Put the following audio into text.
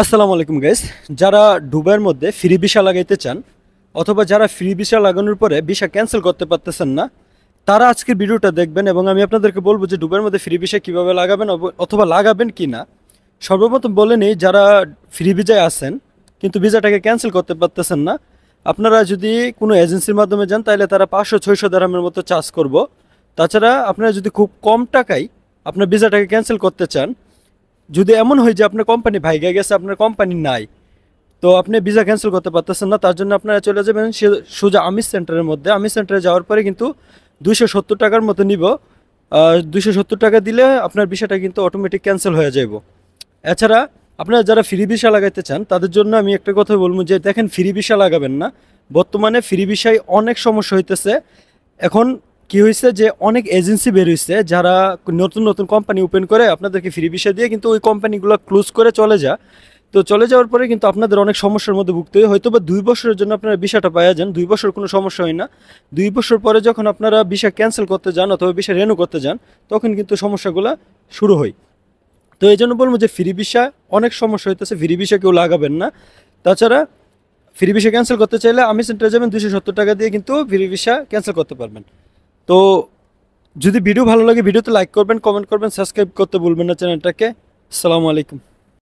আসসালামু আলাইকুম গাইস। যারা দুবাইয়ের মধ্যে ফ্রি ভিসা লাগাইতে চান অথবা যারা ফ্রি ভিসা লাগানোর পরে ভিসা ক্যান্সেল করতে পারতেছেন না, তারা আজকের ভিডিওটা দেখবেন এবং আমি আপনাদেরকে বলবো যে দুবাইয়ের মধ্যে ফ্রি ভিসা কীভাবে লাগাবেন অথবা লাগাবেন কি না। সর্বপ্রথম বলে নিই, যারা ফ্রি ভিসায় আছেন কিন্তু ভিসাটাকে ক্যান্সেল করতে পারতেছেন না, আপনারা যদি কোনো এজেন্সির মাধ্যমে যান তাহলে তারা 500-600 দিরহামের মতো চার্জ করব। তাছাড়া আপনারা যদি খুব কম টাকায় আপনার ভিসাটাকে ক্যান্সেল করতে চান, যদি এমন হয় যে আপনার কোম্পানি ভাইগা গেছে, আপনার কোম্পানি নাই, তো আপনি ভিসা ক্যান্সেল করতে পারতেছেন না, তার জন্য আপনারা চলে যাবেন সোজা আমির সেন্টারের মধ্যে। আমির সেন্টারে যাওয়ার পরে কিন্তু 270 টাকার মতো নিব। 270 টাকা দিলে আপনার ভিসাটা কিন্তু অটোমেটিক ক্যান্সেল হয়ে যাব। এছাড়া আপনারা যারা ফ্রি ভিসা লাগাইতে চান তাদের জন্য আমি একটা কথা বলবো যে দেখেন, ফ্রি ভিসা লাগাবেন না। বর্তমানে ফ্রি ভিসায় অনেক সমস্যা হইতেছে। এখন কি হয়েছে যে অনেক এজেন্সি বের হয়েছে যারা নতুন নতুন কোম্পানি ওপেন করে আপনাদেরকে ফ্রি ভিসা দিয়ে কিন্তু ওই কোম্পানিগুলো ক্লোজ করে চলে যায়। তো চলে যাওয়ার পরে কিন্তু আপনাদের অনেক সমস্যার মধ্যে ভুগতে হয়। হয়তো বা 2 বছরের জন্য আপনারা ভিসাটা পাওয়া যান, 2 বছর কোনো সমস্যা হয় না। 2 বছর পরে যখন আপনারা ভিসা ক্যান্সেল করতে যান অথবা ভিসা রেনু করতে যান, তখন কিন্তু সমস্যাগুলো শুরু হয়। তো এই জন্য বলবো যে ফ্রি ভিসা অনেক সমস্যা হইতেছে, ফ্রি ভিসা কেউ লাগাবেন না। তাছাড়া ফ্রি ভিসা ক্যান্সেল করতে চাইলে আমি সেন্টারে যাবেন, 270 টাকা দিয়ে কিন্তু ফ্রি ভিসা ক্যান্সেল করতে পারবেন। তো যদি ভিডিও ভালো লাগে ভিডিওতে লাইক করবেন, কমেন্ট করবেন, সাবস্ক্রাইব করতে ভুলবেন না চ্যানেলটাকে। আসসালামু আলাইকুম।